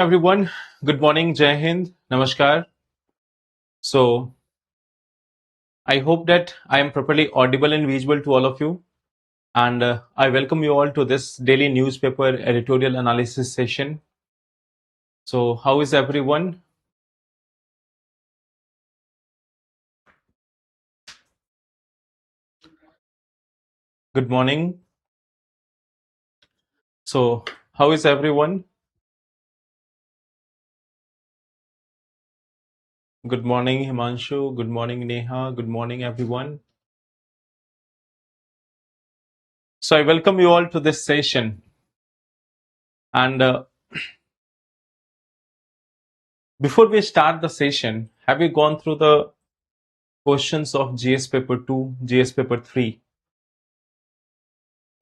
Everyone, good morning, Jai Hind, Namaskar. So, I hope that I am properly audible and visual to all of you. And I welcome you all to this daily newspaper editorial analysis session. So, how is everyone? Good morning. So, how is everyone? Good morning, Himanshu. Good morning, Neha. Good morning, everyone. So, I welcome you all to this session. And before we start the session, have you gone through the questions of GS paper 2, GS paper 3?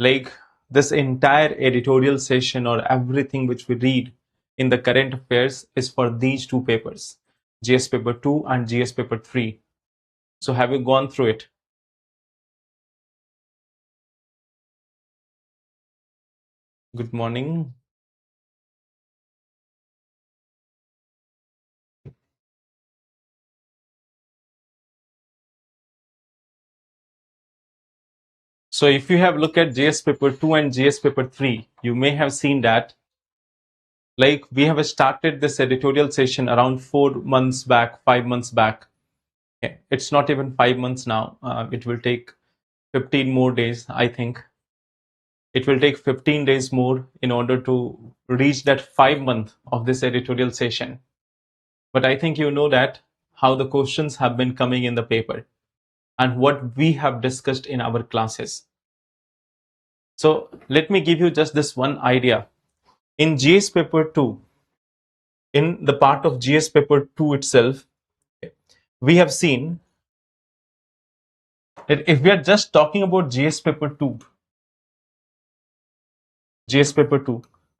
Like this entire editorial session or everything which we read in the current affairs is for these two papers, GS paper 2 and GS paper 3. So have you gone through it? Good morning. So if you have looked at GS paper 2 and GS paper 3, you may have seen that like we have started this editorial session around 4 months back, 5 months back. Okay. It's not even 5 months now. It will take 15 more days, I think. It will take 15 days more in order to reach that 5 month of this editorial session. But I think you know that how the questions have been coming in the paper and what we have discussed in our classes. So let me give you just this one idea. In GS paper 2, in the part of GS paper 2 itself, we have seen that if we are just talking about GS paper 2,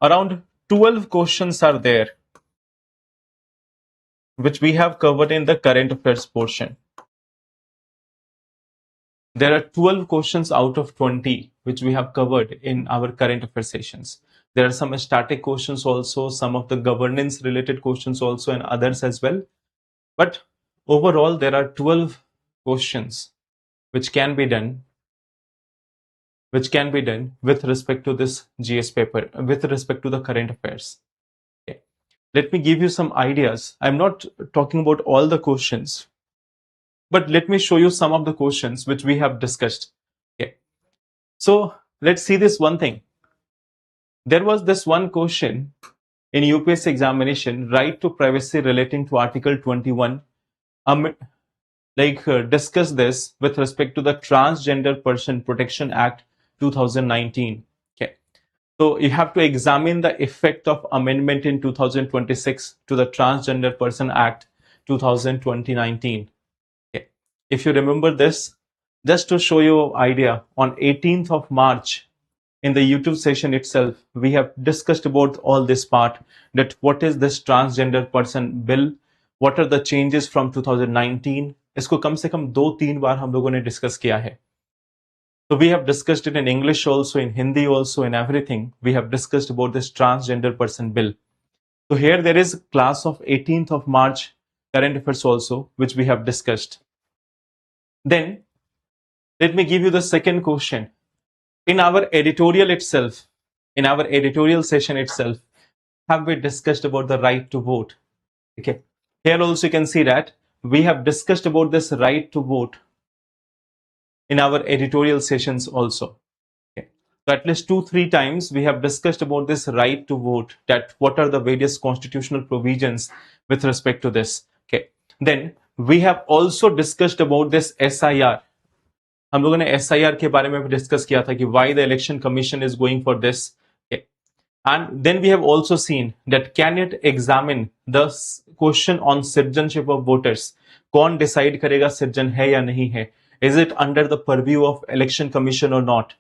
around 12 questions are there, which we have covered in the current affairs portion. There are 12 questions out of 20 which we have covered in our current affairs sessions. There are some static questions also, some of the governance related questions also, and others as well. But overall, there are 12 questions which can be done with respect to this GS paper, with respect to the current affairs. Okay. Let me give you some ideas. I'm not talking about all the questions, but let me show you some of the questions which we have discussed. Okay. So let's see this one thing. There was this one question in UPSC examination, right to privacy relating to Article 21. Discuss this with respect to the Transgender Person Protection Act 2019. Okay. So you have to examine the effect of amendment in 2026 to the Transgender Person Act 2019. Okay. If you remember this, just to show you an idea, on 18th of March, in the YouTube session itself, we have discussed about all this part, that what is this transgender person bill, what are the changes from 2019. इसको कम से कम 2-3 बार हम लोगों ने discuss किया है. So we have discussed it in English also, in Hindi also, in everything. We have discussed about this transgender person bill. So here there is class of 18th of March current affairs also, which we have discussed. Then let me give you the second question. In our editorial itself, in our editorial session itself, have we discussed about the right to vote? Okay. Here also you can see that we have discussed about this right to vote in our editorial sessions also. Okay. So at least 2-3 times we have discussed about this right to vote, that what are the various constitutional provisions with respect to this. Okay. Then we have also discussed about this SIR. हम लोगों ने SIR के बारे में भी discuss किया था कि why the election commission is going for this. Okay. And then we have also seen that can it examine the question on citizenship of voters. कौन decide करेगा citizen है या नहीं है. Is it under the purview of election commission or not?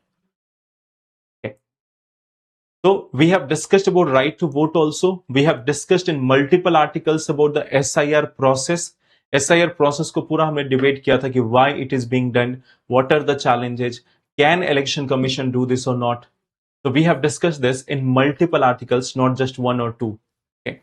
Okay. So we have discussed about right to vote also. We have discussed in multiple articles about the SIR process. SIR process को पूरा हमने debate किया था कि why it is being done, what are the challenges, can election commission do this or not. So we have discussed this in multiple articles, not just one or two. Okay.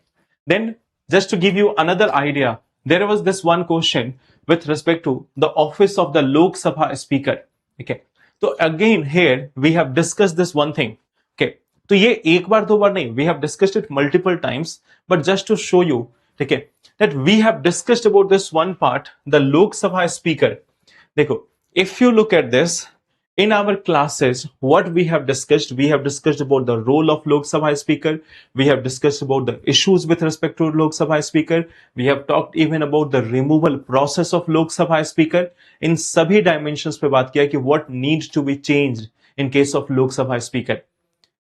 Then, just to give you another idea, there was this one question with respect to the office of the Lok Sabha Speaker. Okay. So again, here we have discussed this one thing. Okay. तो ये एक बार दो बार नहीं, we have discussed it multiple times, but just to show you, okay, that we have discussed about this one part, the Lok Sabha Speaker. देखो, if you look at this, in our classes, what we have discussed about the role of Lok Sabha Speaker. We have discussed about the issues with respect to Lok Sabha Speaker. We have talked even about the removal process of Lok Sabha Speaker. In सभी dimensions पे बात किया कि what needs to be changed in case of Lok Sabha Speaker.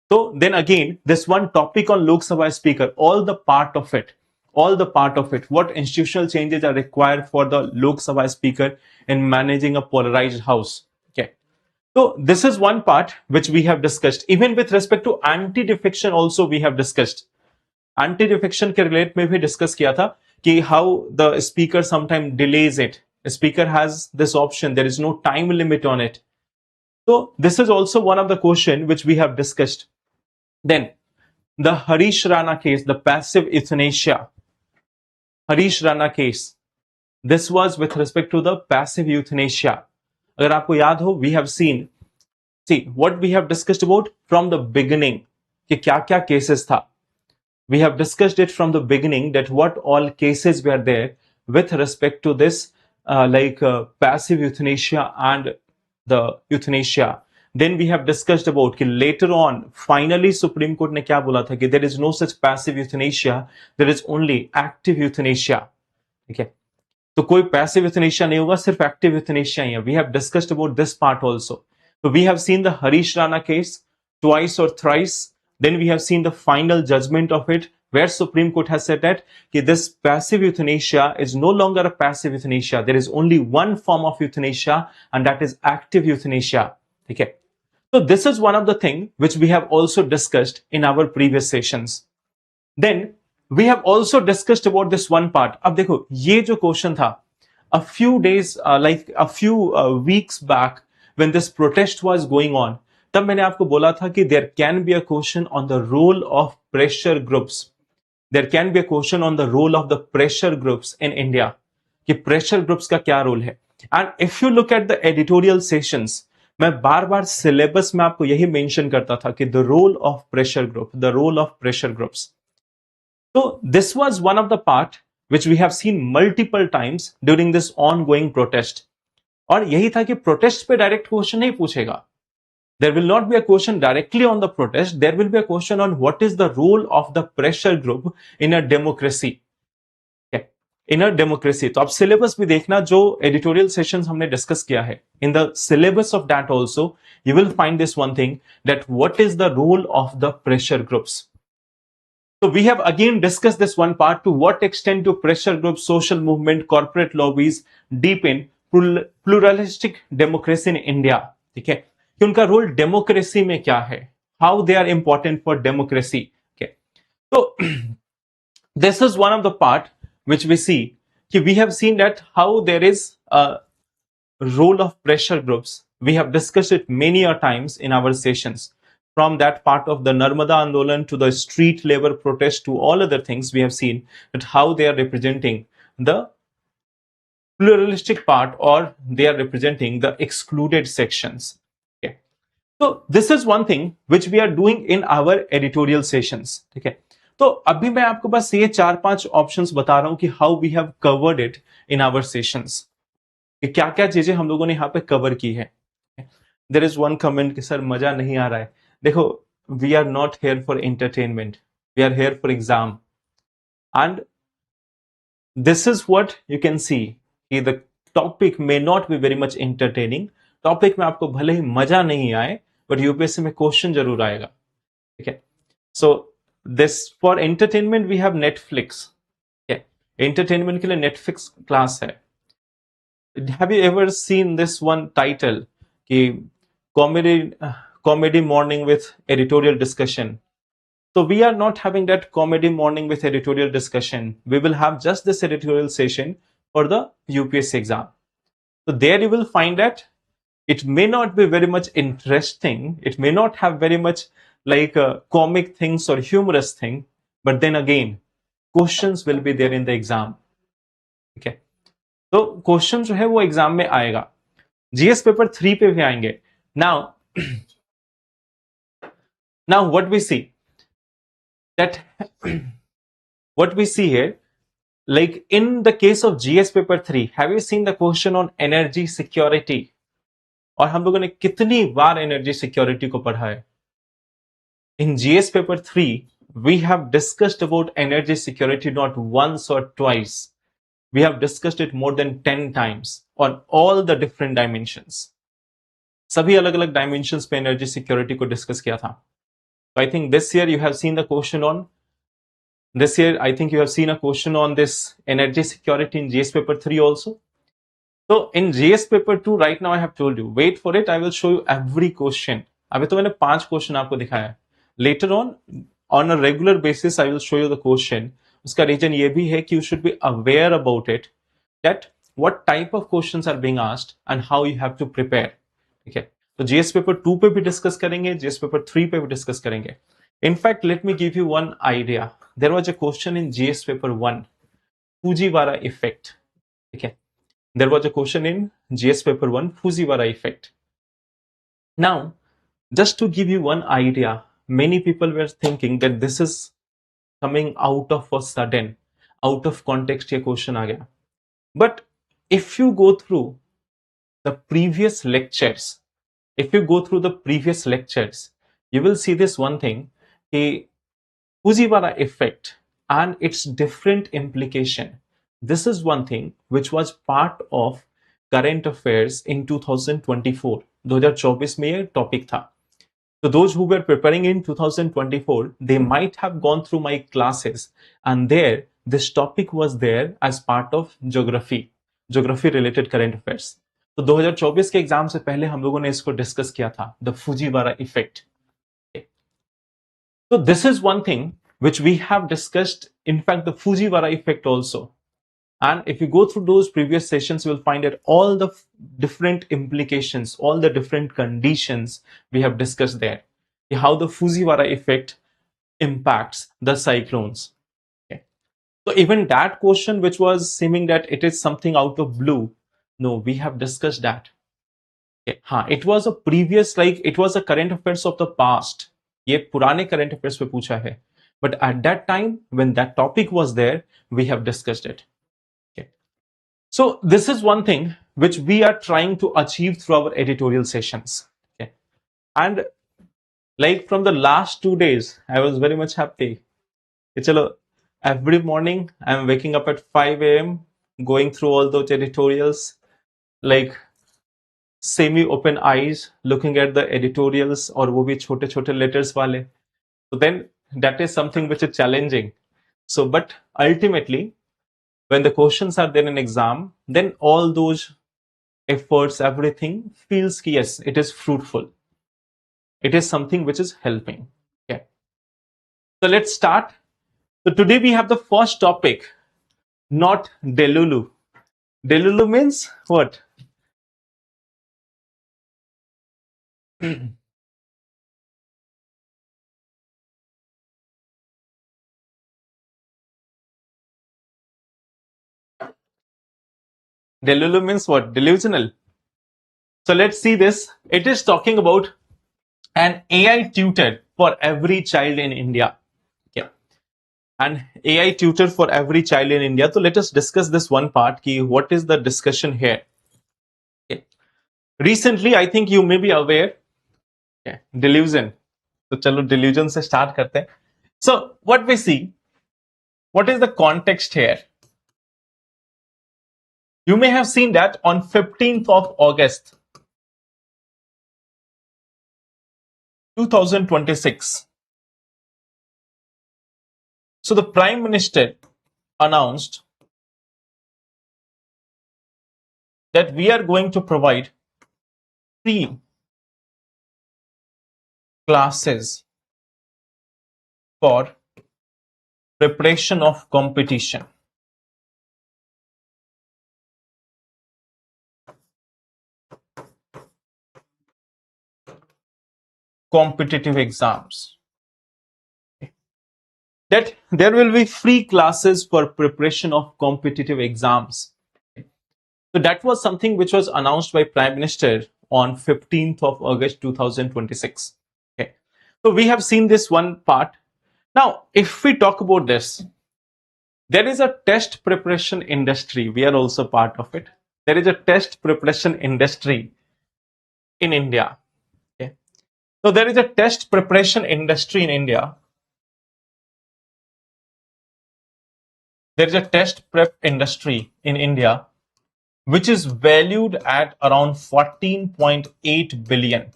So then again, this one topic on Lok Sabha Speaker, all the part of it, what institutional changes are required for the Lok Sabha Speaker in managing a polarized house. Okay. So this is one part which we have discussed. Even with respect to anti-defection also we have discussed. Anti-defection के relate में भी discuss किया था कि how the speaker sometimes delays it. The speaker has this option. There is no time limit on it. So this is also one of the question which we have discussed. Then the Harish Rana case, the passive euthanasia. Harish Rana case. This was with respect to the passive euthanasia. अगर आपको याद हो, we have seen, see what we have discussed about from the beginning कि क्या क्या cases था. We have discussed it from the beginning that what all cases were there with respect to this passive euthanasia and the euthanasia. Then we have discussed about कि later on finally Supreme Court ने क्या बोला था कि there is no such passive euthanasia, there is only active euthanasia. Okay. तो कोई passive euthanasia नहीं होगा, सिर्फ active euthanasia ही है. We have discussed about this part also. So we have seen the Harish Rana case twice or thrice. Then we have seen the final judgment of it, where Supreme Court has said that this passive euthanasia is no longer a passive euthanasia. There is only one form of euthanasia, and that is active euthanasia. Okay. So this is one of the things which we have also discussed in our previous sessions. Then we have also discussed about this one part. अब देखो, ये जो question था, a few days, a few weeks back, when this protest was going on, तब मैंने आपको बोला था कि there can be a question on the role of pressure groups. There can be a question on the role of the pressure groups in India. कि pressure groups का क्या role है. And if you look at the editorial sessions, मैं बार बार syllabus में आपको यही mention करता था कि the role of pressure groups. So this was one of the part which we have seen multiple times during this ongoing protest. और यही था कि protest पे direct question नहीं पूछेगा. There will not be a question directly on the protest. There will be a question on what is the role of the pressure group in a democracy. Okay. In a democracy. तो आप syllabus भी देखना जो editorial sessions हमने discuss किया है. In the syllabus of that also, you will find this one thing, that what is the role of the pressure groups. So we have again discussed this one part, to what extent do pressure groups, social movement, corporate lobbies deepen pluralistic democracy in India. ठीक है, कि उनका role democracy में क्या है, how they are important for democracy. So this is one of the part which we see कि we have seen that how there is a role of pressure groups. We have discussed it many a times in our sessions. From that part of the Narmada Andolan to the street labor protest to all other things, we have seen that how they are representing the pluralistic part, or they are representing the excluded sections. Okay. So this is one thing which we are doing in our editorial sessions. Okay. तो अभी मैं आपको बस ये 4-5 options बता रहा हूं कि how we have covered it in our sessions, कि क्या क्या चीजें हम लोगों ने यहाँ पे कवर की है. देयर इज वन कमेंट कि सर मजा नहीं आ रहा है. देखो, we are not here for entertainment, we are here for exam. And this is what you can see कि the topic may not be very much entertaining. Topic में आपको भले ही मजा नहीं आए, बट यूपीएससी में क्वेश्चन जरूर आएगा. ठीक है. So this for entertainment we have Netflix. Entertainment के लिए नेटफ्लिक्स क्लास है. Have you ever seen this one title कि comedy morning with editorial discussion? So we are not having that comedy morning with editorial discussion. We will have just this editorial session for the UPSC exam. So there you will find that it may not be very much interesting. It may not have very much like comic things or humorous thing. But then again, questions will be there in the exam. ठीक है, तो question जो है वो exam में आएगा. GS paper 3 पे भी आएंगे. Now what we see that what we see here, like in the case of GS paper 3, have you seen the question on energy security? और हम लोगों ने कितनी बार एनर्जी सिक्योरिटी को पढ़ा है? In GS paper 3, we have discussed about energy security not once or twice. We have discussed it more than 10 times on all the different dimensions. सभी अलग अलग dimensions पे energy security को discuss किया था. So I think this year you have seen the question on this year. I think you have seen a question on this energy security in GS paper 3 also. So in GS paper 2, right now I have told you, wait for it, I will show you every question. अभी तो मैंने 5 question आपको दिखाया है. Later on a regular basis, I will show you the question. उसका reason ये भी है कि you should be aware about it, that what type of questions are being asked and how you have to prepare. ठीक है, तो GS paper 2 पे भी डिस्कस करेंगे, GS पेपर 3 पे भी डिस्कस करेंगे. In fact, let me give you one idea. There was a question in GS paper 1, Fujiwara effect. ठीक है, there was a question in GS paper 1, Fujiwara effect. Now, just to give you one idea, many people were thinking that this is coming out of a sudden, out of context ये question आ गया. But if you go through the previous lectures, you will see this one thing, कि Fujiwara effect and its different implication. This is one thing which was part of current affairs in 2024. 2024 में ये topic था. So those who were preparing in 2024, they might have gone through my classes, and there this topic was there as part of geography related current affairs. तो 2024 के exam से पहले हम लोगों ने इसको डिस्कस किया था, the Fujiwara effect. So this is one thing which we have discussed, in fact, the Fujiwara effect also. And if you go through those previous sessions, you will find that all the different implications, all the different conditions we have discussed there. How the Fujiwara effect impacts the cyclones. Okay. So even that question, which was seeming that it is something out of blue, no, we have discussed that. Okay. It was a previous, like it was a current affairs of the past. ये पुराने current affairs पे पूछा है. But at that time, when that topic was there, we have discussed it. Okay. So this is one thing which we are trying to achieve through our editorial sessions. Okay. And like from the last 2 days, I was very much happy. Chalo, every morning I'm waking up at 5 a.m., going through all those editorials, like semi-open eyes, looking at the editorials, और वो भी छोटे छोटे letters वाले. So then that is something which is challenging. So, but ultimately, when the questions are there in exam, then all those efforts, everything feels yes, it is fruitful. It is something which is helping. Okay. So let's start. So today we have the first topic, not Delulu. Delulu means what? Delulu means what? Delusional. So let's see this. It is talking about an AI tutor for every child in India. Okay. An AI tutor for every child in India. So let us discuss this one part. Ki what is the discussion here? Okay. Recently, I think you may be aware. Okay. Delusion. So chalo delusion se start karte hain. So what we see, what is the context here? You may have seen that on 15th of August, 2026. So the Prime Minister announced that we are going to provide free classes for preparation of competition. Competitive exams. that there will be free classes for preparation of competitive exams. So that was something which was announced by Prime Minister on 15th of August 2026. Okay. So we have seen this one part. Now, if we talk about this, there is a test preparation industry. We are also part of it. There is a test preparation industry in India. Okay. So there is a test preparation industry in India. There is a test prep industry in India which is valued at around 14.8 billion.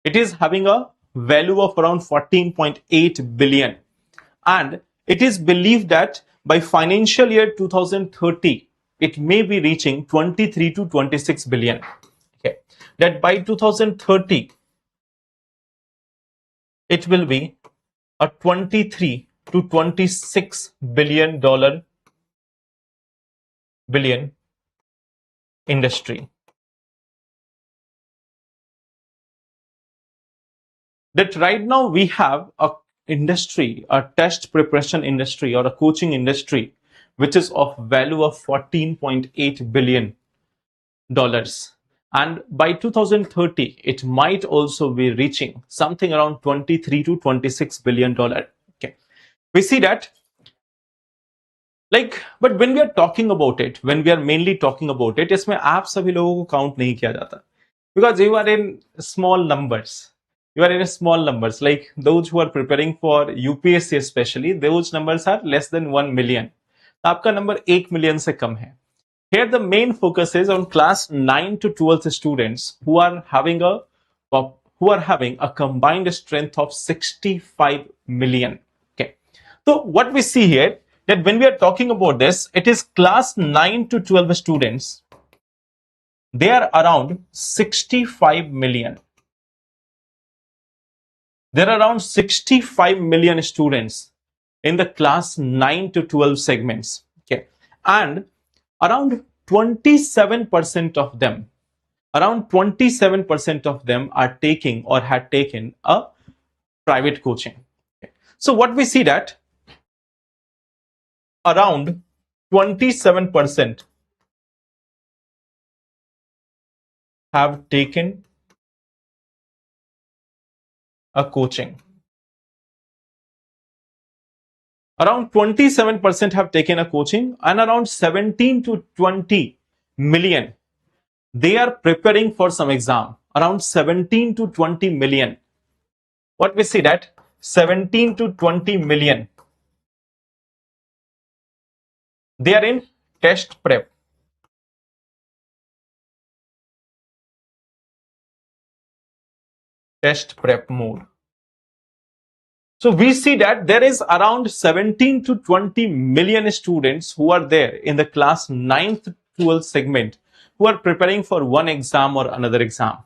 It is having a value of around 14.8 billion, and it is believed that by financial year 2030 it may be reaching 23 to 26 billion. Okay, that by 2030 it will be a 23 to 26 billion industry. That right now we have a industry, a test preparation industry or a coaching industry, which is of value of 14.8 billion dollars. And by 2030, it might also be reaching something around 23 to 26 billion dollar. Okay. We see that but when we are talking about it, when we are mainly talking about it, इसमें आप सभी लोगों को count नहीं किया जाता because you are in small numbers. You are in a small numbers, like those who are preparing for UPSC especially, those numbers are less than 1 million. आपका number 1 million से कम है. Here the main focus is on class 9 to 12 students who are having a combined strength of 65 million. Okay. So what we see here, that when we are talking about this, it is class 9 to 12 students. They are around 65 million. There are around 65 million students in the class 9 to 12 segments. Okay. And around 27% of them, are taking or had taken a private coaching. Okay. So what we see that around 27% have taken a coaching. Around 27% have taken a coaching, and around 17 to 20 million, they are preparing for some exam. Around 17 to 20 million. What we see that 17 to 20 million, they are in test prep. Test prep mode. So we see that there is around 17 to 20 million students who are there in the class 9th to 12th segment who are preparing for one exam or another exam.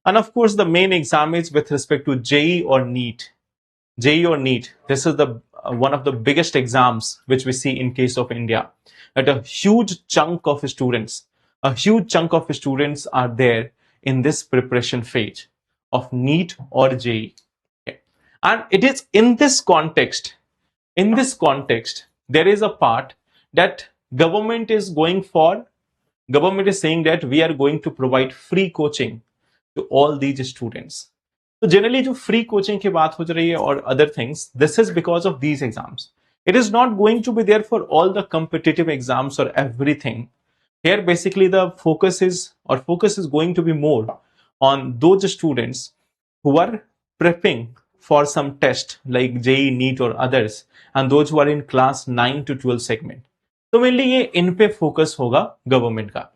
And of course, the main exam is with respect to JEE or NEET. JEE or NEET. This is the one of the biggest exams which we see in case of India. That a huge chunk of students are there in this preparation phase of NEET or JEE. Okay. And it is in this context, there is a part that government is saying that we are going to provide free coaching to all these students. So generally जो free coaching की बात हो रही है or other things, this is because of these exams. It is not going to be there for all the competitive exams or everything. Here basically the focus is going to be more on those students who are prepping for some test like JEE, NEET or others, and those who are in class 9 to 12 segment. तो mainly ये इन पे focus होगा government का.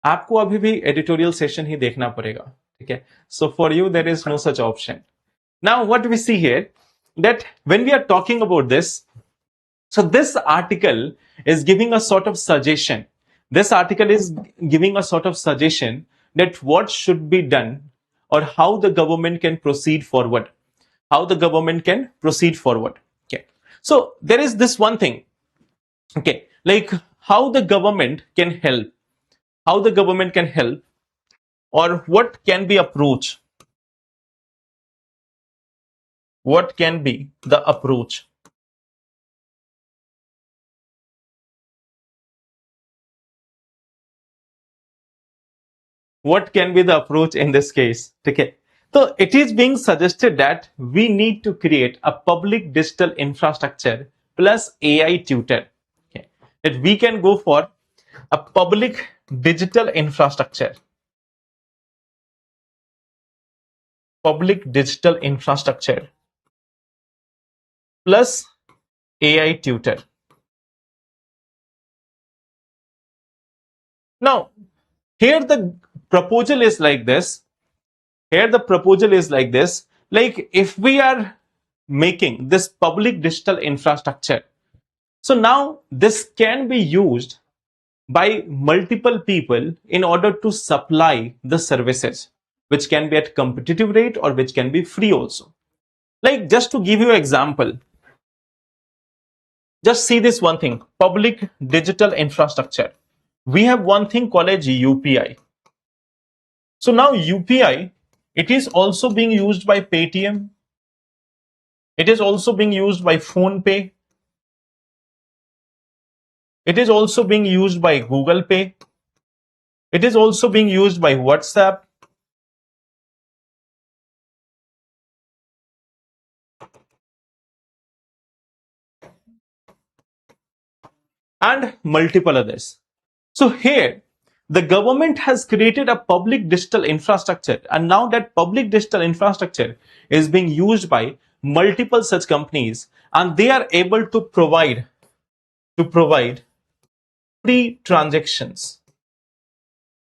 आपको अभी भी editorial session ही देखना पड़ेगा. ठीक है. So for you there is no such option. Now what we see here, that when we are talking about this, so this article is giving a sort of suggestion. This article is giving a sort of suggestion that what should be done or how the government can proceed forward. Okay. So there is this one thing. Okay. Like how the government can help. Or what can be approach What can be the approach? What can be the approach in this case? Okay. So it is being suggested that we need to create a public digital infrastructure plus AI tutor. Okay. That we can go for a public digital infrastructure. Public digital infrastructure plus AI tutor. Now, here the proposal is like this. Here the proposal is like this. Like if we are making this public digital infrastructure, so now this can be used by multiple people in order to supply the services, which can be at competitive rate or which can be free also. Like just to give you an example, just see this one thing, public digital infrastructure. We have one thing called as UPI. So now UPI, it is also being used by Paytm. It is also being used by PhonePe. It is also being used by Google Pay. It is also being used by WhatsApp. And multiple others. So here, the government has created a public digital infrastructure, and now that public digital infrastructure is being used by multiple such companies, and they are able to provide free transactions,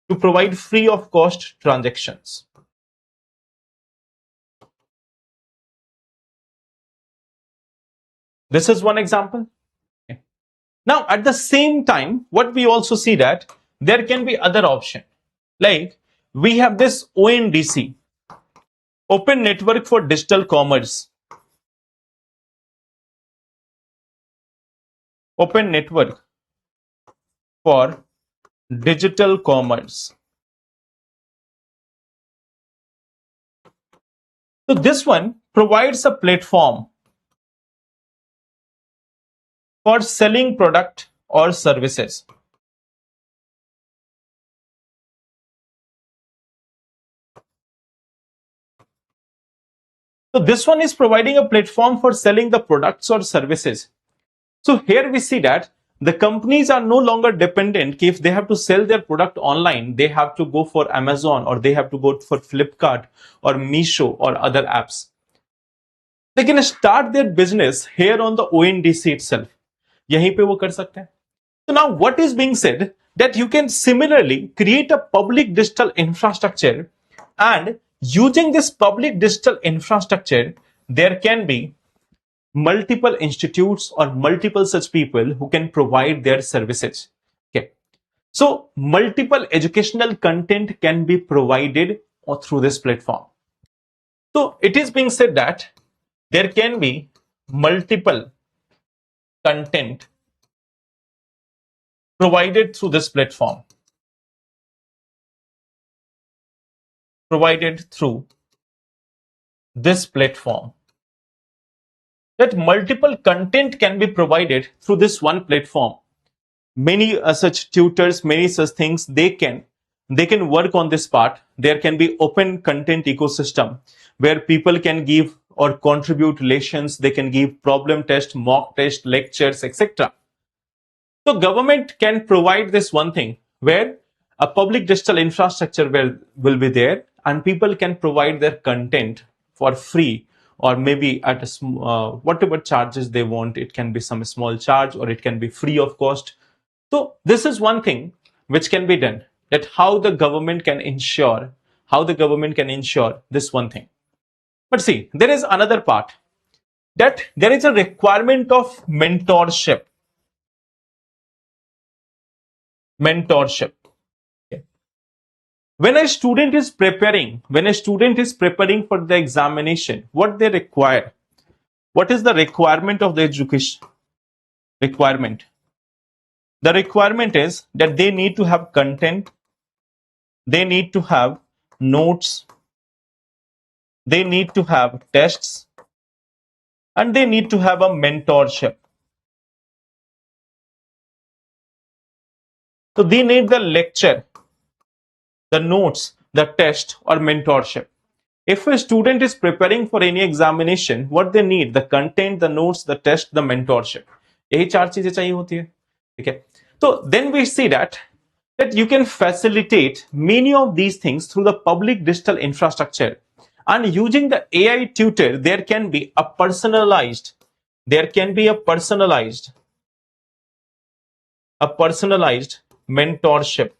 to provide free of cost transactions. This is one example. Okay. Now, at the same time, what we also see that there can be other option. Like we have this ONDC, Open Network for Digital Commerce. Open Network for Digital Commerce. So this one provides a platform for selling product or services. So this one is providing a platform for selling the products or services. So here we see that the companies are no longer dependent. If they have to sell their product online, they have to go for Amazon or they have to go for Flipkart or Meesho or other apps. They can start their business here on the ONDC itself. यहीं पे वो कर सकते हैं. So now what is being said that you can similarly create a public digital infrastructure, and using this public digital infrastructure, there can be multiple institutes or multiple such people who can provide their services. Okay. So multiple educational content can be provided through this platform. So it is being said that there can be multiple content provided through this platform. Provided through this platform. That multiple content can be provided through this one platform. Many such tutors, many such things, they can work on this part. There can be open content ecosystem where people can give or contribute lessons. They can give problem test, mock test, lectures, etc. So government can provide this one thing where a public digital infrastructure will be there, and people can provide their content for free, or maybe at a whatever charges they want. It can be some small charge or it can be free of cost. So this is one thing which can be done, that how the government can ensure this one thing. But see, there is another part, that there is a requirement of mentorship. Okay. When a student is preparing for the examination, what they require, what is the requirement of the education? The requirement is that they need to have content, they need to have notes, they need to have tests, and they need to have a mentorship. So they need the lecture, the notes, the test, or mentorship. If a student is preparing for any examination, what they need, the content, the notes, the test, the mentorship, यही चार चीजें चाहिए होती है, ठीक है. So then we see that you can facilitate many of these things through the public digital infrastructure, and using the AI tutor there can be a personalized mentorship.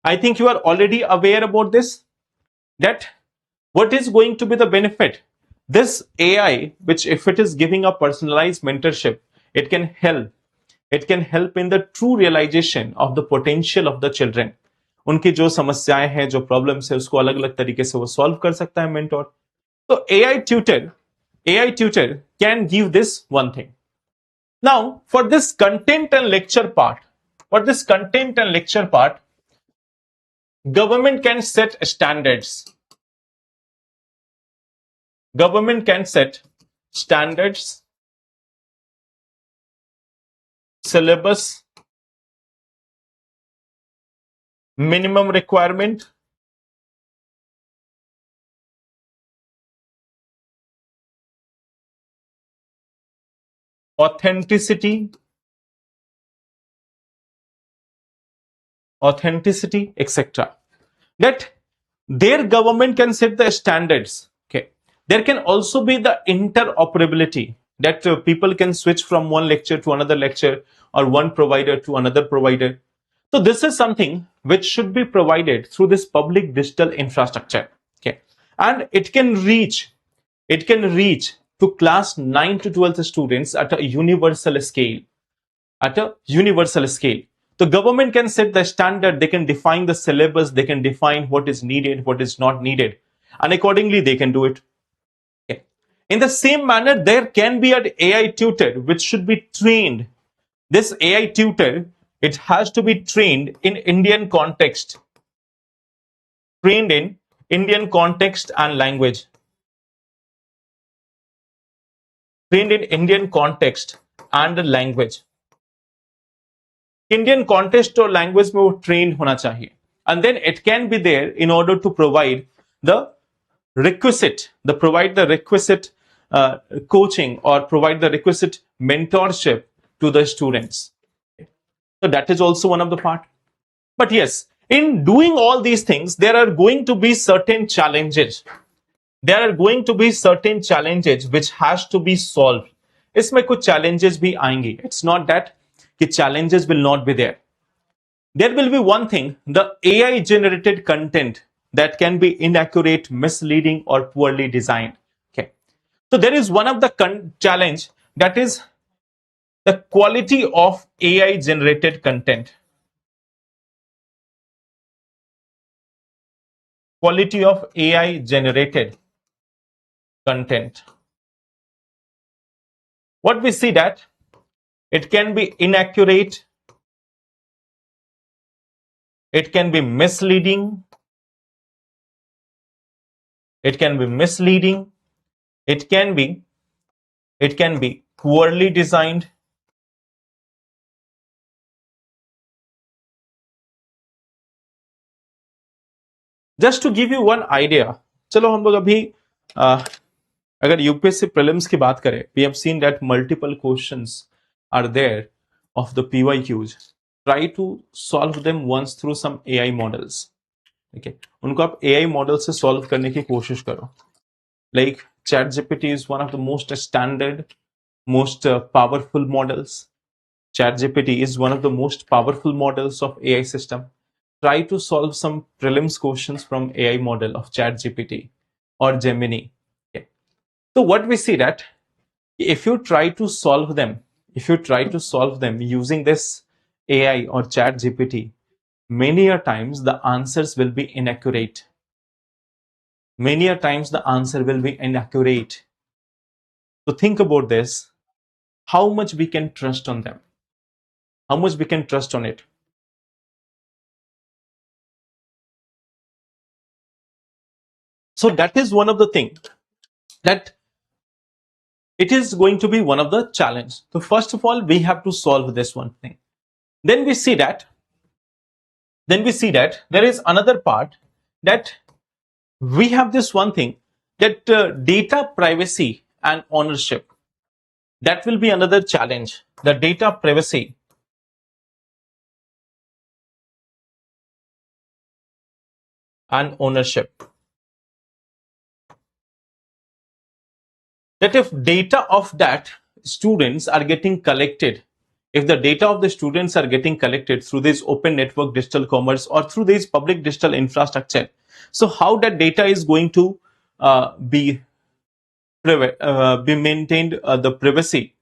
I think you are already aware about this, that what is going to be the benefit. This AI, which if it is giving a personalized mentorship, it can help in the true realization of the potential of the children. उनकी जो समस्याएं हैं, जो problems है, उसको अलग अलग तरीके से वो सॉल्व कर सकता है मेंटोर. तो AI tutor can give this one thing. Now for this content and lecture part, government can set standards. Syllabus, minimum requirement, authenticity, etc. That their government can set the standards. Okay, there can also be the interoperability, that people can switch from one lecture to another lecture, or one provider to another provider. So this is something which should be provided through this public digital infrastructure. Okay, and it can reach to class 9 to 12th students at a universal scale. The government can set the standard, they can define the syllabus, they can define what is needed, what is not needed, and accordingly they can do it. Okay. In the same manner, there can be an AI tutor which should be trained. This AI tutor, it has to be trained in Indian context, and language. Indian context और language में वो trend होना चाहिए, and then it can be there in order to provide the requisite coaching, or provide the requisite mentorship to the students. So that is also one of the part. But yes, in doing all these things, there are going to be certain challenges. Which has to be solved. इसमें कुछ challenges भी आएंगे. It's not that कि challenges will not be there. There will be one thing, the AI generated content that can be inaccurate, misleading, or poorly designed. Okay. So there is one of the challenge, that is the quality of AI generated content. Quality of AI generated content. What we see that it can be inaccurate, it can be misleading, it can be poorly designed, just to give you one idea. चलो हम लोग अभी अगर UPSC prelims की बात करें, we have seen that multiple questions are there of the PYQs. Try to solve them once through some AI models. Okay, उनको आप AI मॉडल से सॉल्व करने की कोशिश करो. Like ChatGPT is one of the most standard, most powerful models. ChatGPT is one of the most powerful models of AI system. Try to solve some prelims questions from AI model of ChatGPT or Gemini. Okay. So what we see that if you try to solve them using this AI or ChatGPT, many a times the answers will be inaccurate. So think about this, how much we can trust on them, how much we can trust on it. So that is one of the things that it is going to be one of the challenge. So first of all, we have to solve this one thing. Then we see that there is another part, that we have this one thing, that data privacy and ownership. That will be another challenge. The data privacy and ownership. That if data of that students are getting collected, if the data of the students are getting collected through this open network digital commerce or through this public digital infrastructure, so how that data is going to be maintained, the privacy,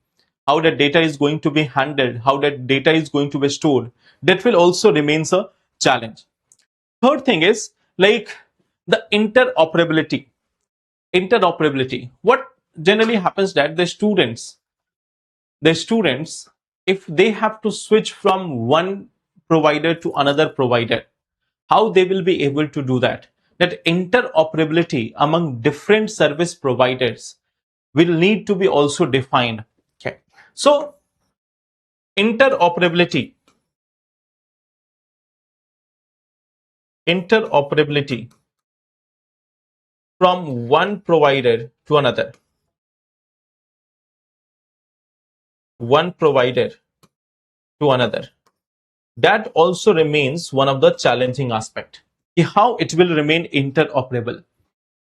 how that data is going to be handled, how that data is going to be stored, that will also remains a challenge. Third thing is like the interoperability. What generally happens that the students, if they have to switch from one provider to another provider, how they will be able to do that? That interoperability among different service providers will need to be also defined. Okay, so interoperability from one provider to another, one provider to another, that also remains one of the challenging aspect. How it will remain interoperable?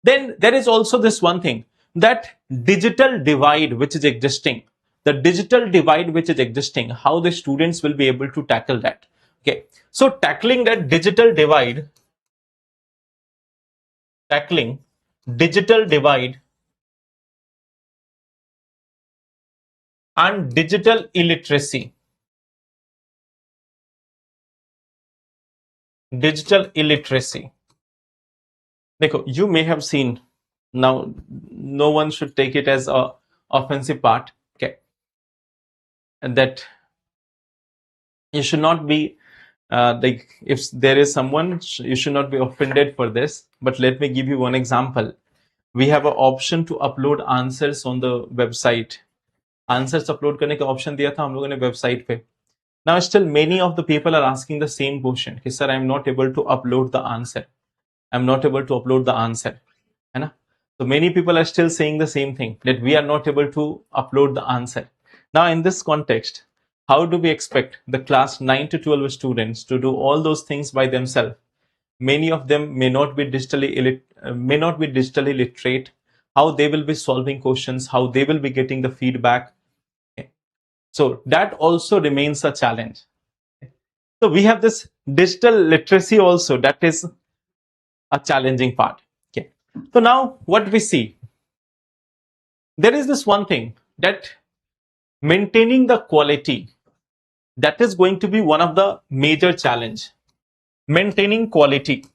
Then there is also this one thing, that digital divide which is existing. The digital divide which is existing, how the students will be able to tackle that? Okay, so tackling digital divide and digital illiteracy. Dekho, you may have seen, now no one should take it as a offensive part, okay, and that you should not be like, if there is someone, you should not be offended for this, but let me give you one example. We have an option to upload answers on the website. Answers upload करने का option दिया था हम लोगों ने website पे. Now still many of the people are asking the same question, कि sir, I'm not able to upload the answer. I'm not able to upload the answer. है ना? So many people are still saying the same thing, that we are not able to upload the answer. Now in this context, how do we expect the class 9 to 12 students to do all those things by themselves? Many of them may not be digitally literate. How they will be solving questions, how they will be getting the feedback. Okay. So that also remains a challenge. So we have this digital literacy also, that is a challenging part. Okay. So now what we see, there is this one thing, that maintaining the quality, that is going to be one of the major challenge. Maintaining quality.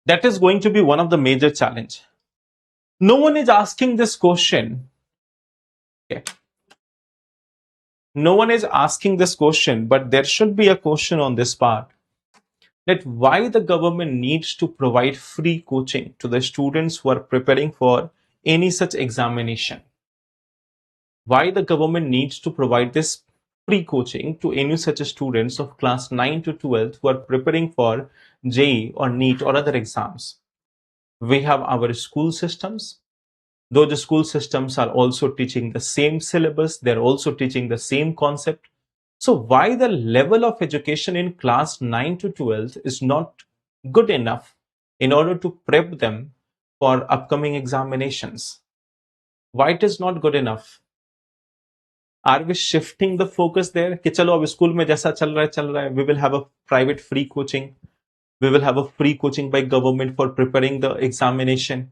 That is going to be one of the major challenge. No one is asking this question. Okay. No one is asking this question, but there should be a question on this part, that why the government needs to provide free coaching to the students who are preparing for any such examination. Why the government needs to provide this free coaching to any such students of class 9 to 12 who are preparing for JEE or NEET or other exams. We have our school systems. Though the school systems are also teaching the same syllabus, they're also teaching the same concept. So why the level of education in class 9 to 12 is not good enough in order to prep them for upcoming examinations? Why it is not good enough? Are we shifting the focus there? कि चलो अब school में जैसा चल रहा है, we will have a private free coaching. We will have a free coaching by government for preparing the examination.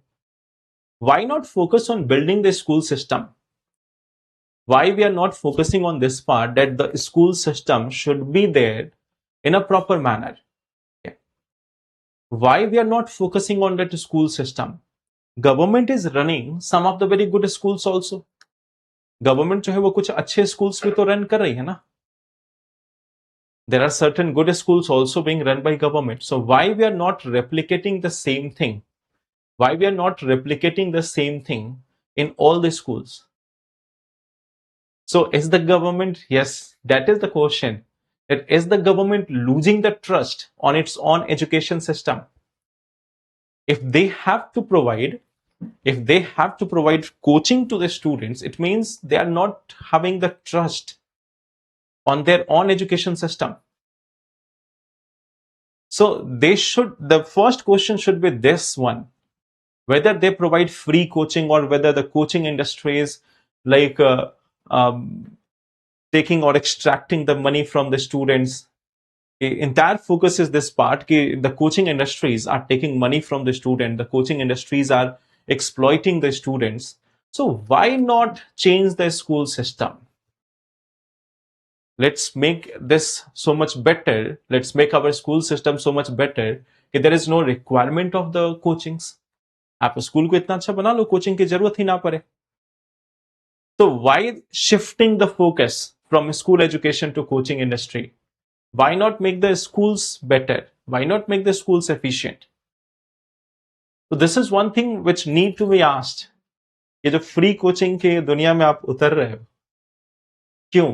Why not focus on building the school system? Why we are not focusing on this part, that the school system should be there in a proper manner? Okay. Why we are not focusing on that school system? Government is running some of the very good schools also. Government जो है वो कुछ अच्छे schools भी तो run कर रही है ना. There are certain good schools also being run by government. So why we are not replicating the same thing? Why we are not replicating the same thing in all the schools? So is the government, yes, that is the question. That is the government losing the trust on its own education system? If they have to provide, coaching to the students, it means they are not having the trust on their own education system. So the first question should be this one: whether they provide free coaching or whether the coaching industry is like taking or extracting the money from the students. The entire focus is this part: the coaching industries are taking money from the student, the coaching industries are exploiting the students. So why not change the school system? Let's make this so much better. Let's make our school system so much better कि there is no requirement of the coachings. आप school को इतना अच्छा बना लो, coaching की जरूरत ही ना पड़े. So why shifting the focus from school education to coaching industry? Why not make the schools better? Why not make the schools efficient? So this is one thing which need to be asked. ये जो free coaching के दुनिया में आप उतर रहे हो, क्यों?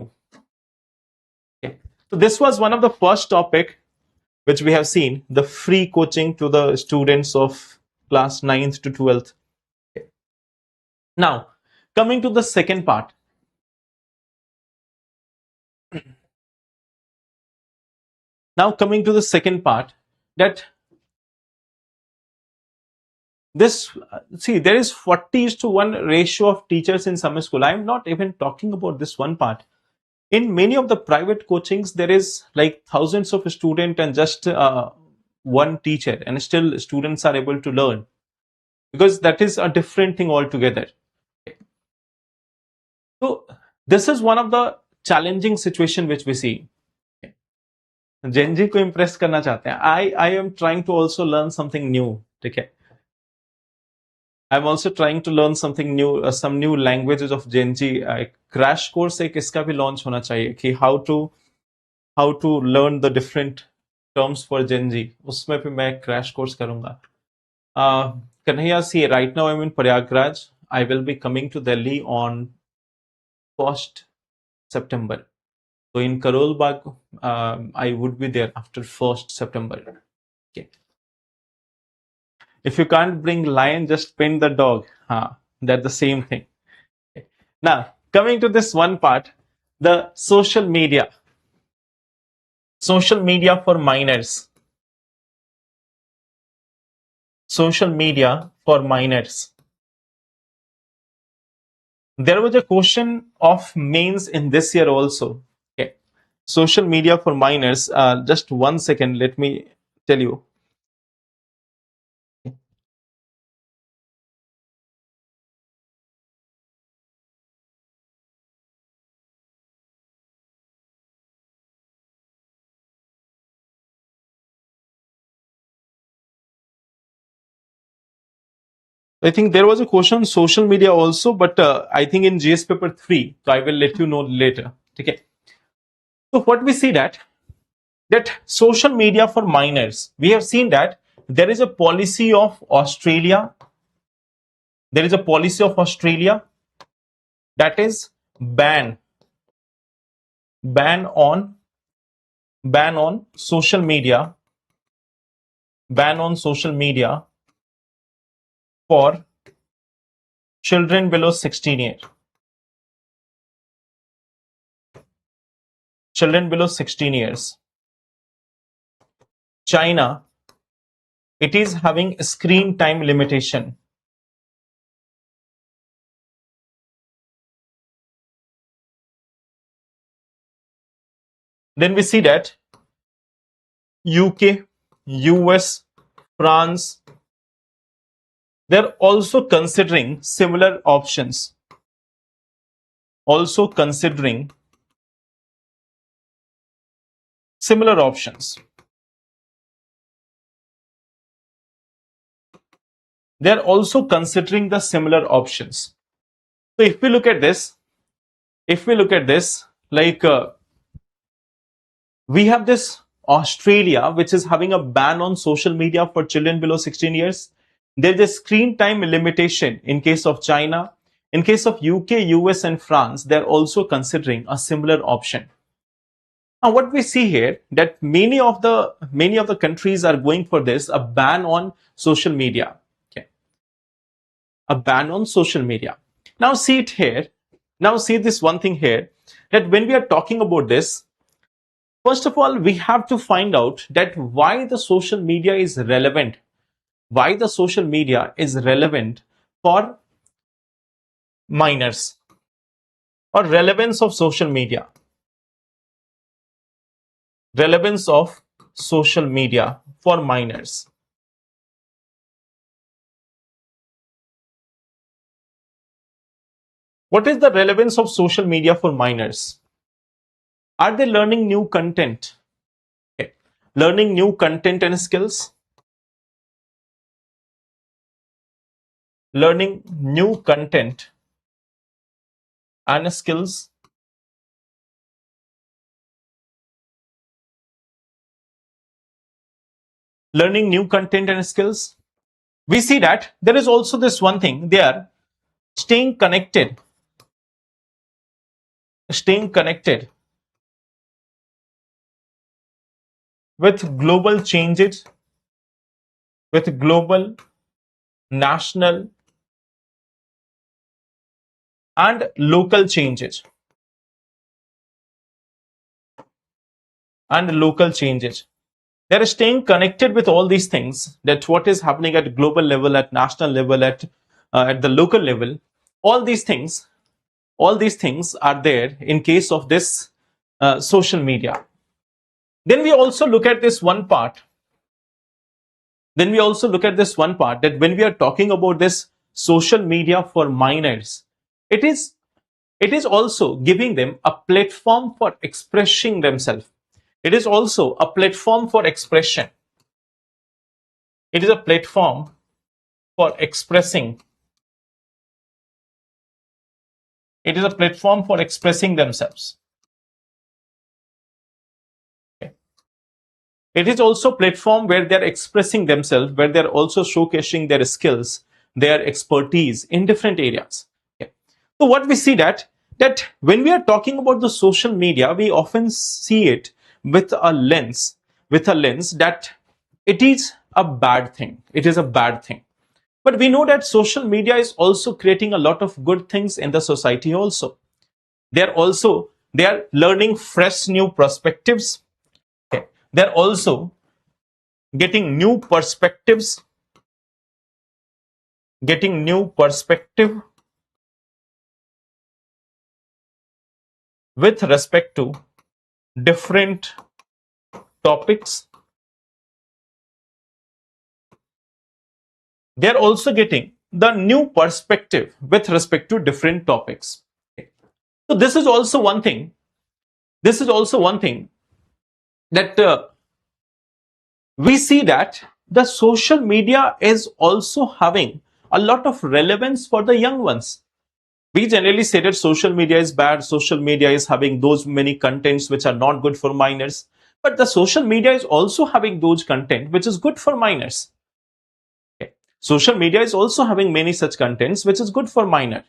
Okay. So this was one of the first topic which we have seen, the free coaching to the students of class 9th to 12th. Okay. Now, coming to the second part. Now coming to the second part, that this, see, there is 40:1 ratio of teachers in summer school. I'm not even talking about this one part. In many of the private coachings, there is like thousands of students and just one teacher, and still students are able to learn, because that is a different thing altogether. So this is one of the challenging situation which we see. Gen Z को impress करना चाहते हैं. I am trying to also learn something new. ठीक है. I'm also trying to learn something new, some new languages of Gen Z. Crash course एक इसका भी launch होना चाहिए कि how to learn the different terms for Gen Z. उसमें भी मैं crash course करूंगा. Kanhaiya, see, right now I'm in Prayagraj. I will be coming to Delhi on 1st September. So in Karol Bagh, I would be there after 1st September. Okay. If you can't bring lion, just pin the dog. That's the same thing. Okay. Now, coming to this one part, the social media. Social media for minors. Social media for minors. There was a question of mains in this year also. Okay. Social media for minors. Just 1 second, let me tell you. I think there was a question on social media also, but I think in GS paper 3, so I will let you know later. Okay. So what we see that social media for minors, we have seen that there is a policy of Australia. There is a policy of Australia that is ban on social media, for children below 16 years. Children below 16 years. China, it is having a screen time limitation. Then we see that UK, US, France, they're also considering similar options. Also considering similar options. They're also considering the similar options. So if we look at this, like We have this Australia, which is having a ban on social media for children below 16 years. There's a screen time limitation in case of China. In case of UK, US, and France, they're also considering a similar option. Now, what we see here that many of the countries are going for this, a ban on social media. Okay, a ban on social media. Now see it here. Now see this one thing here, that when we are talking about this, first of all, we have to find out that why the social media is relevant. Why the social media is relevant for minors, or relevance of social media. Relevance of social media for minors. What is the relevance of social media for minors? Are they learning new content? Okay. Learning new content and skills? Learning new content and skills? Learning new content and skills? We see that there is also this one thing, they are staying connected with global changes, with global, national, and local changes. They're staying connected with all these things, that what is happening at global level, at national level, at the local level. All these things are there in case of this social media. Then we also look at this one part. That when we are talking about this social media for minors, it is also giving them a platform for expressing themselves. It is also a platform for expression. It is a platform for expressing. It is a platform for expressing themselves. Okay. It is also a platform where they're expressing themselves, where they're also showcasing their skills, their expertise in different areas. Okay. So what we see that when we are talking about the social media, we often see it with a lens that it is a bad thing. It is a bad thing. But we know that social media is also creating a lot of good things in the society also. They are learning fresh new perspectives. Okay. They're also getting new perspective with respect to different topics. They're also getting the new perspective with respect to different topics. Okay. So this is also one thing. That we see that the social media is also having a lot of relevance for the young ones. We generally say that social media is bad, social media is having those many contents which are not good for minors, but the social media is also having those content which is good for minors. Okay. Social media is also having many such contents which is good for minor.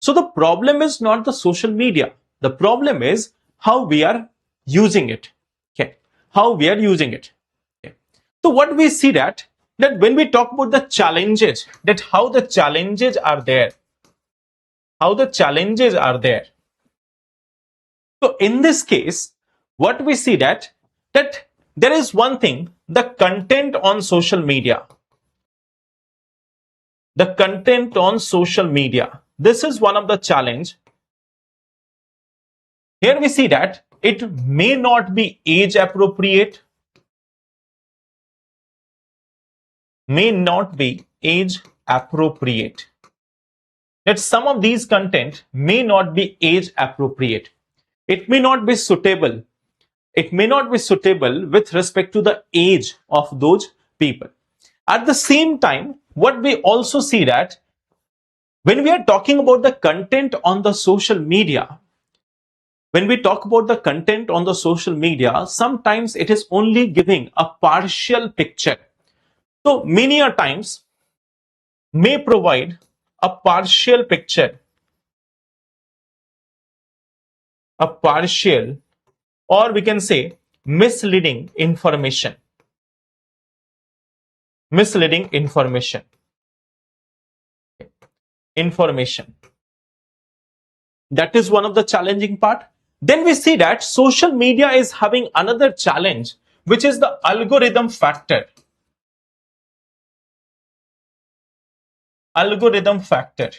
So the problem is not the social media. The problem is how we are using it. Okay. How we are using it. Okay. So what we see that when we talk about the challenges, that how the challenges are there. So in this case, what we see that there is one thing, the content on social media. The content on social media. This is one of the challenge. Here we see that it may not be age appropriate. That some of these content may not be age appropriate. It may not be suitable. With respect to the age of those people. At the same time, what we also see that when we are talking about the content on the social media, when we talk about the content on the social media, sometimes it is only giving a partial picture. So many a times may provide a partial picture, a partial, or we can say misleading information. Misleading information. Information. That is one of the challenging part. Then we see that social media is having another challenge, which is the algorithm factor. Algorithm factor.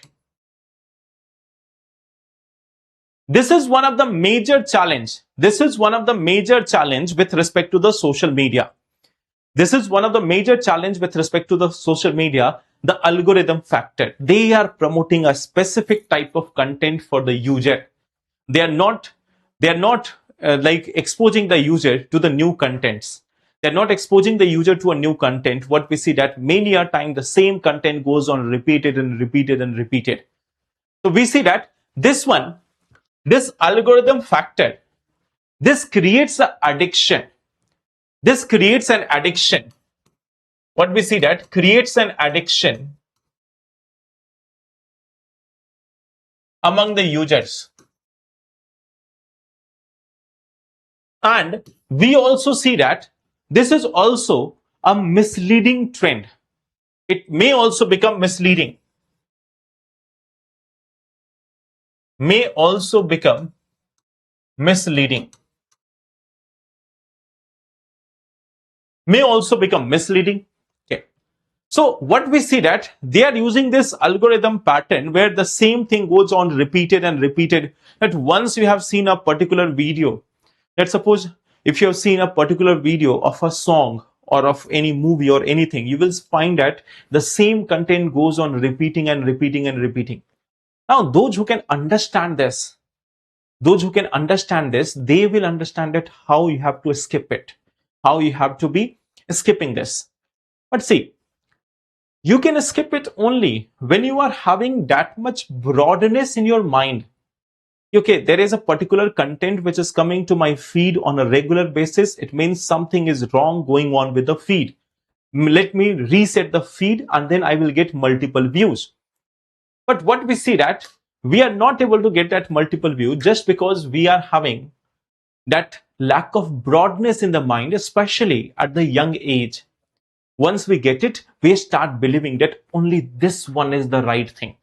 This is one of the major challenge. This is one of the major challenge with respect to the social media. This is one of the major challenge with respect to the social media, the algorithm factor. They are promoting a specific type of content for the user. They are not like exposing the user to the new contents. They're not exposing the user to a new content. What we see that many a time the same content goes on repeated and repeated and repeated. So we see that this one, this algorithm factor, this creates an addiction. This creates an addiction. What we see that creates an addiction among the users. And we also see that this is also a misleading trend. It may also become misleading. May also become misleading. May also become misleading. Okay. So what we see that they are using this algorithm pattern where the same thing goes on repeated and repeated. That once you have seen a particular video, let's suppose if you have seen a particular video of a song or of any movie or anything, you will find that the same content goes on repeating and repeating and repeating. Now, those who can understand this, they will understand that how you have to skip it, how you have to be skipping this. But see, you can skip it only when you are having that much broadness in your mind. Okay, there is a particular content which is coming to my feed on a regular basis. It means something is wrong going on with the feed. Let me reset the feed and then I will get multiple views. But what we see that we are not able to get that multiple view just because we are having that lack of broadness in the mind, especially at the young age. Once we get it, we start believing that only this one is the right thing.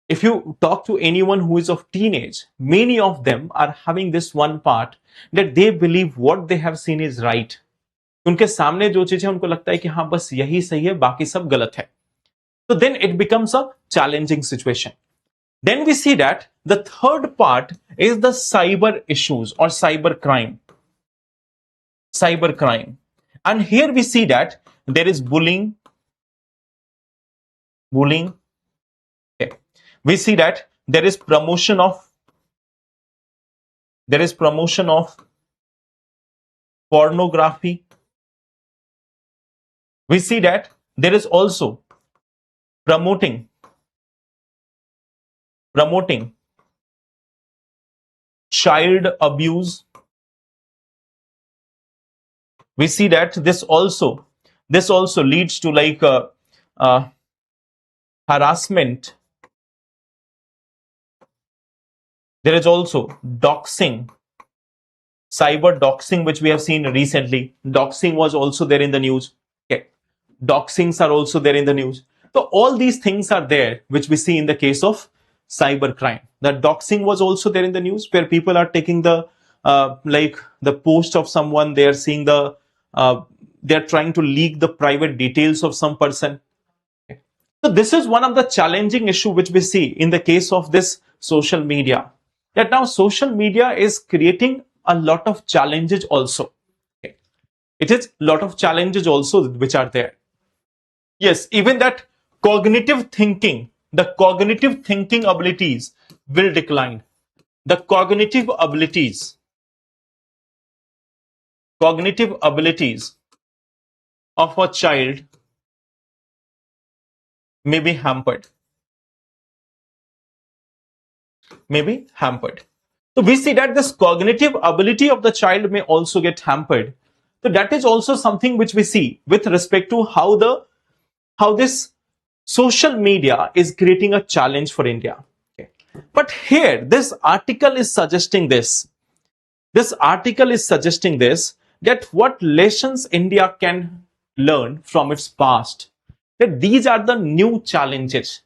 If you talk to anyone who is of teenage, many of them are having this one part that they believe what they have seen is right. उनके सामने जो चीज है उनको लगता है कि हाँ बस यही सही है, बाकी सब गलत है. So then it becomes a challenging situation. Then we see that the third part is the cyber issues or cyber crime. Cyber crime. And here we see that there is bullying. Bullying. Okay. We see that there is promotion of pornography. We see that there is also promoting child abuse. We see that this also leads to like harassment. There is also doxing, cyber doxing, which we have seen recently. Doxing was also there in the news. Okay. Doxings are also there in the news. So all these things are there, which we see in the case of cyber crime. The doxing was also there in the news, where people are taking the like the post of someone. They are seeing the they are trying to leak the private details of some person. Okay. So this is one of the challenging issue which we see in the case of this social media. That now social media is creating a lot of challenges also. Okay. It is a lot of challenges also which are there. Yes, even that cognitive thinking, the cognitive thinking abilities will decline. The cognitive abilities of a child may be hampered. So we see that this cognitive ability of the child may also get hampered. So that is also something which we see with respect to how this social media is creating a challenge for India. Okay. But here, this article is suggesting this. This article is suggesting this, that what lessons India can learn from its past. That these are the new challenges.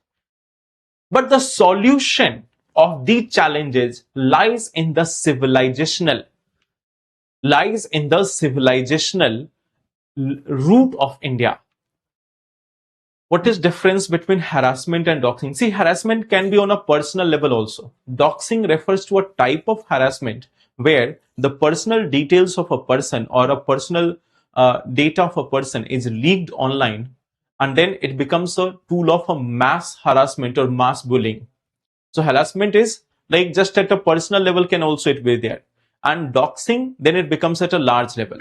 But the solution of these challenges lies in the civilizational root of India. What is difference between harassment and doxing? See, harassment can be on a personal level also. Doxing refers to a type of harassment where the personal details of a person or a personal data of a person is leaked online, and then it becomes a tool of a mass harassment or mass bullying. So harassment is like just at a personal level can also it be there. And doxing, then it becomes at a large level.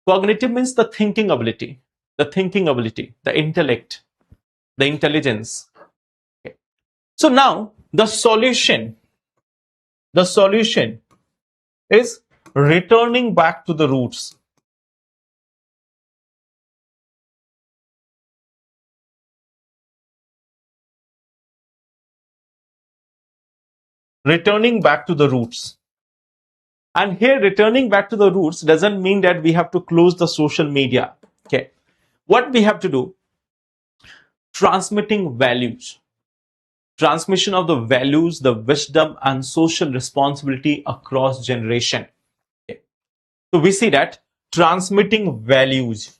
Cognitive means the thinking ability, the intellect, the intelligence. Okay. So now the solution is returning back to the roots. Returning back to the roots. And here, returning back to the roots doesn't mean that we have to close the social media. Okay. What we have to do, transmitting values. Transmission of the values, the wisdom, and social responsibility across generation. Okay. So we see that transmitting values,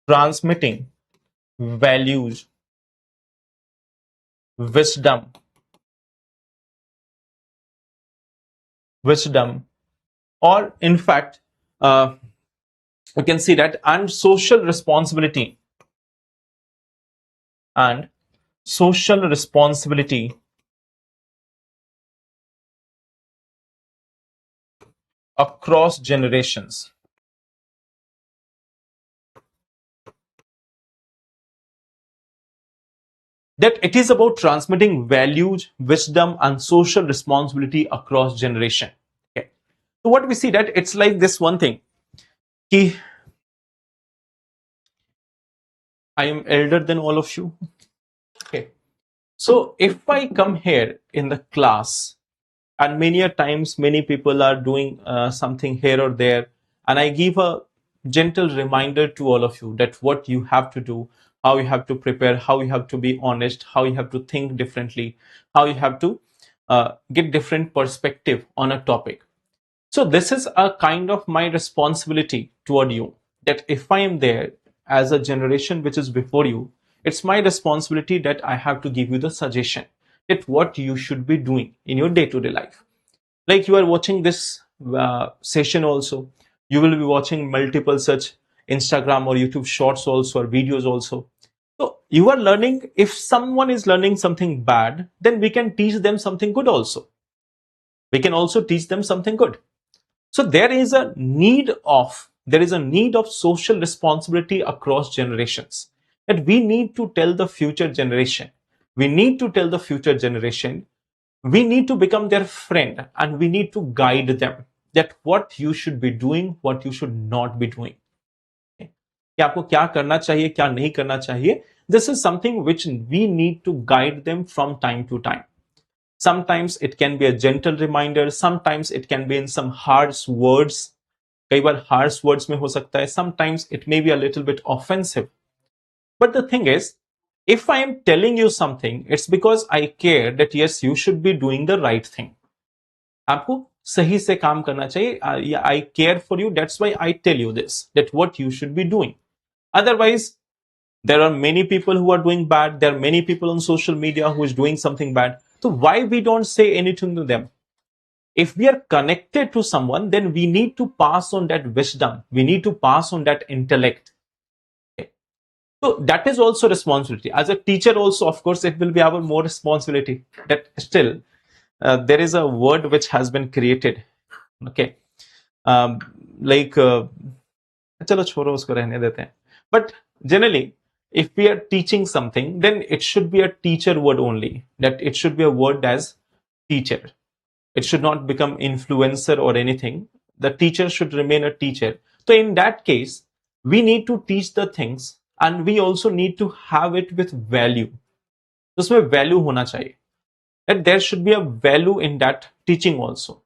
wisdom, or in fact, you can see that, and social responsibility across generations. That it is about transmitting values, wisdom, and social responsibility across generation. Okay. So what we see that it's like this one thing. I am elder than all of you. Okay. So if I come here in the class, and many a times many people are doing something here or there, and I give a gentle reminder to all of you that what you have to do, how you have to prepare, how you have to be honest, how you have to think differently, how you have to get different perspective on a topic. So this is a kind of my responsibility toward you, that if I am there as a generation which is before you, it's my responsibility that I have to give you the suggestion that what you should be doing in your day-to-day life. Like you are watching this session also, you will be watching multiple such Instagram or YouTube shorts also, or videos also. So you are learning. If someone is learning something bad, then we can teach them something good also. We can also teach them something good. So there is a need of social responsibility across generations, that we need to tell the future generation. We need to tell the future generation. We need to become their friend, and we need to guide them that what you should be doing, what you should not be doing. कि आपको क्या करना चाहिए, क्या नहीं करना चाहिए. This is something which we need to guide them from time to time. Sometimes it can be a gentle reminder, sometimes it can be in some harsh words. कई बार harsh words में हो सकता है. Sometimes it may be a little bit offensive. But the thing is, if I am telling you something, it's because I care that yes, you should be doing the right thing. आपको सही से काम करना चाहिए. I care for you. That's why I tell you this, that what you should be doing. Otherwise, there are many people who are doing bad. There are many people on social media who is doing something bad. So why we don't say anything to them? If we are connected to someone, then we need to pass on that wisdom. We need to pass on that intellect. Okay. So that is also responsibility. As a teacher also, of course, it will be our more responsibility. That still, there is a word which has been created. Okay. Like, चलो छोड़ो उसको रहने देते हैं. But generally, if we are teaching something, then it should be a teacher word only, that it should be a word as teacher. It should not become influencer or anything. The teacher should remain a teacher. So in that case, we need to teach the things and we also need to have it with value. उसमें value होना चाहिए. That there should be a value in that teaching also.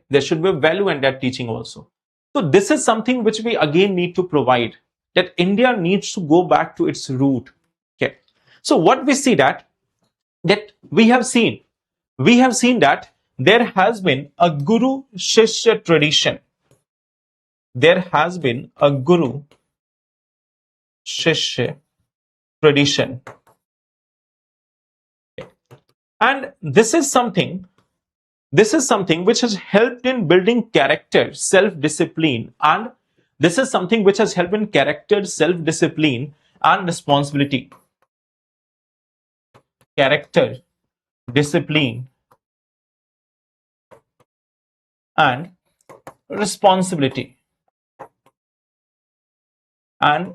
There should be a value in that teaching also. So this is something which we again need to provide, that India needs to go back to its root. Okay. So what we see that we have seen that there has been a Guru Shishya tradition. There has been a Guru Shishya tradition. And this is something which has helped in building character, self-discipline, and this is something which has helped in character, self-discipline, and responsibility. Character, discipline, and responsibility. There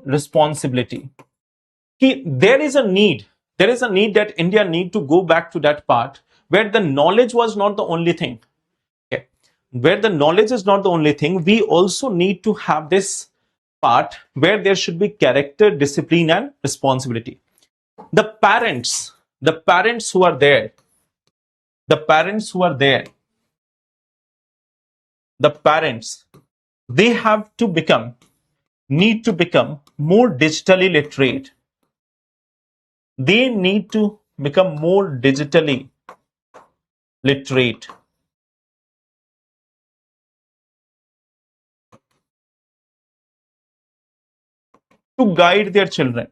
is a need that India need to go back to that part where the knowledge was not the only thing. Okay. Where the knowledge is not the only thing, we also need to have this part where there should be character, discipline, and responsibility. The parents who are there, they have to need to become more digitally literate. They need to become more digitally literate. To guide their children.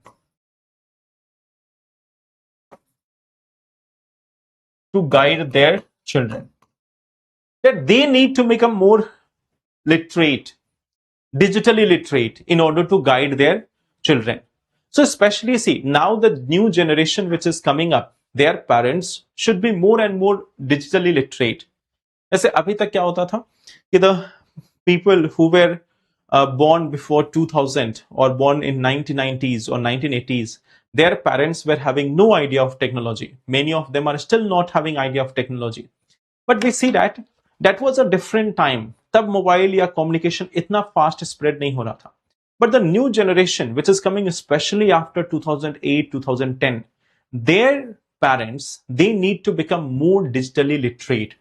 That they need to become more literate, digitally literate, in order to guide their children. So especially see, now the new generation which is coming up, their parents should be more and more digitally literate. जैसे अभी तक क्या होता था कि the people who were born before 2000 or born in 1990s or 1980s, their parents were having no idea of technology. Many of them are still not having idea of technology. But we see that was a different time. तब mobile या communication इतना fast spread नहीं हो रहा था. But the new generation, which is coming especially after 2008, 2010, their parents, they need to become more digitally literate.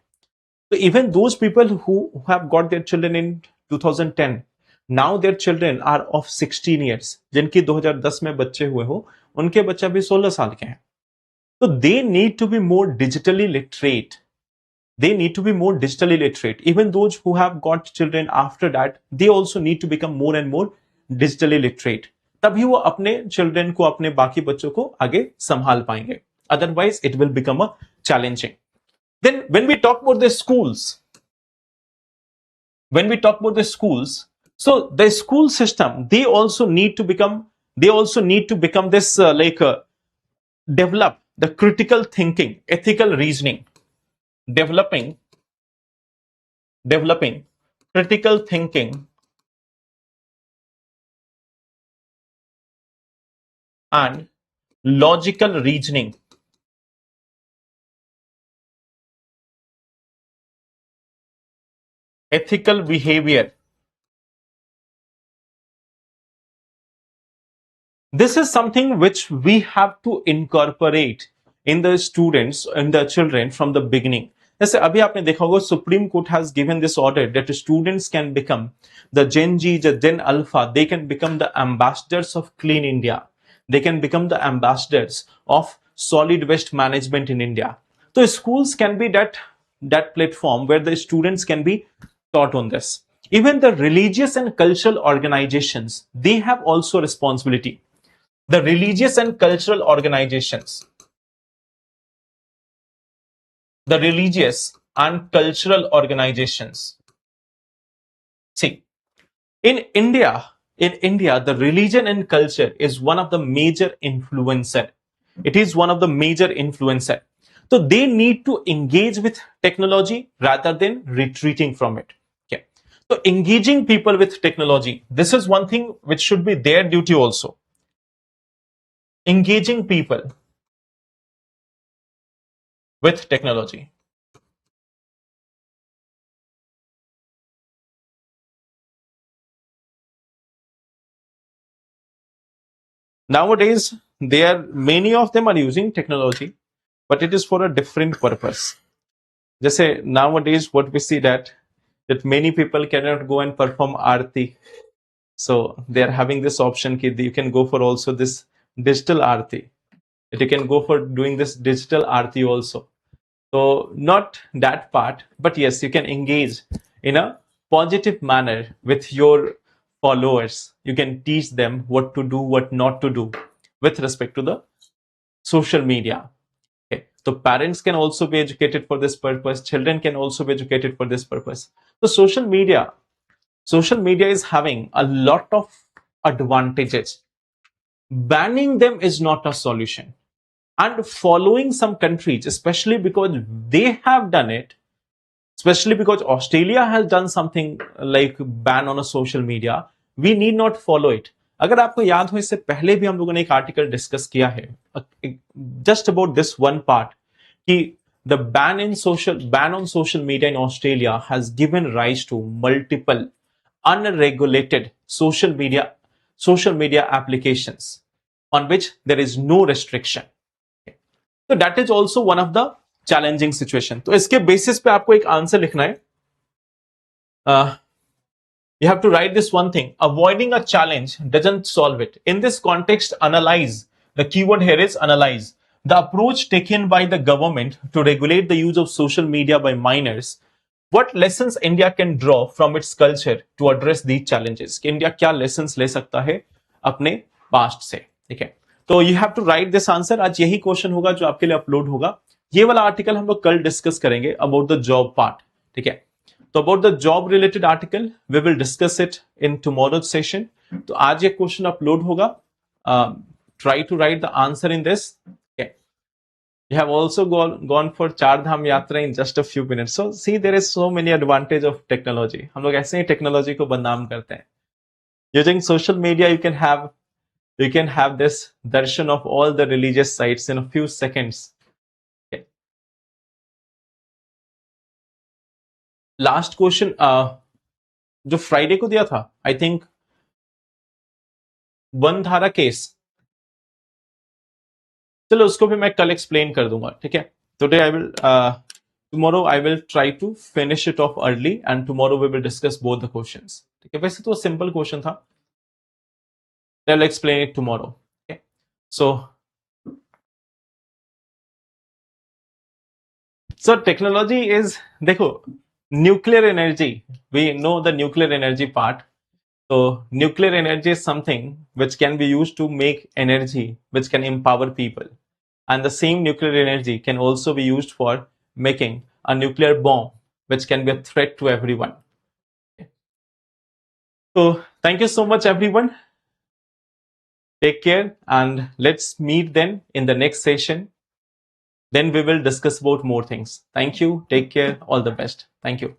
So even those people who have got their children in 2010, now their children are of 16 years. जिनकी 2010 में बच्चे हुए हो, उनके बच्चे भी 16 साल के हैं. So they need to be more digitally literate. Even those who have got children after that, they also need to become more and more digitally literate. तभी वो अपने children को, अपने बाकी बच्चों को आगे संभाल पाएंगे. Otherwise, it will become a challenging. Then when we talk about the schools, so the school system, they also need to become this develop the critical thinking, ethical reasoning, developing critical thinking and logical reasoning. Ethical behavior. This is something which we have to incorporate in the students and the children from the beginning. जैसे अभी आपने देखा होगा, Supreme Court has given this order that students can become the Gen Z, the Gen Alpha, they can become the ambassadors of Clean India. They can become the ambassadors of solid waste management in India. So schools can be that platform where the students can be taught on this. Even the religious and cultural organizations, they have also responsibility. The religious and cultural organizations. See, in India, the religion and culture is one of the major influencer. It is one of the major influencer. So they need to engage with technology rather than retreating from it. Okay. So engaging people with technology, this is one thing which should be their duty also. engaging people with technology. Nowadays, many of them are using technology, but it is for a different purpose. Just say nowadays, what we see that many people cannot go and perform aarti, so they are having this option that you can go for also this digital aarti. That you can go for doing this digital aarti also. So not that part, but yes, you can engage in a positive manner with your followers. You can teach them what to do, what not to do with respect to the social media. Okay. So parents can also be educated for this purpose. Children can also be educated for this purpose. So social media is having a lot of advantages. Banning them is not a solution. And following some countries, especially because they have done it, especially because Australia has done something like ban on a social media, we need not follow it. अगर आपको याद हो, इससे पहले भी हम लोगों ने एक आर्टिकल डिस्कस किया है just about this one part कि the ban on social media in Australia has given rise to multiple unregulated social media applications on which there is no restriction. So that is also one of the challenging situation. तो इसके basis पे आपको एक answer लिखना है. You have to write this one thing: avoiding a challenge doesn't solve it. In this context, analyze. The keyword here is analyze. The approach taken by the government to regulate the use of social media by minors. What lessons India can draw from its culture to address these challenges? कि India क्या lessons ले सकता है अपने past से. ठीक है, तो you have to write this answer. आज यही क्वेश्चन होगा जो आपके लिए अपलोड होगा. ये वाला आर्टिकल हम लोग कल डिस्कस करेंगे अबाउट द जॉब पार्ट. ठीक है, तो about the job related article we will discuss it in tomorrow session. तो आज ये क्वेश्चन अपलोड होगा. Try to write the answer in this. You have also gone for चार धाम यात्रा in just a few minutes. So see, there is so many advantage of technology. हम लोग ऐसे ही technology को बदनाम करते हैं. Using social media, you can have this darshan of all the religious sites in a few seconds. Okay. Last question, जो Friday को दिया था, आई थिंक वन धारा केस, चलो उसको भी मैं कल एक्सप्लेन कर दूंगा. ठीक है, today I will tomorrow I will try to finish it off early and tomorrow we will discuss both the questions. ठीक है, वैसे तो सिंपल क्वेश्चन था. I'll explain it tomorrow. Okay, so technology is, देखो, nuclear energy, we know the nuclear energy part. So nuclear energy is something which can be used to make energy which can empower people, and the same nuclear energy can also be used for making a nuclear bomb which can be a threat to everyone. So thank you so much everyone. Take care and let's meet then in the next session. Then we will discuss about more things. Thank you. Take care. All the best. Thank you.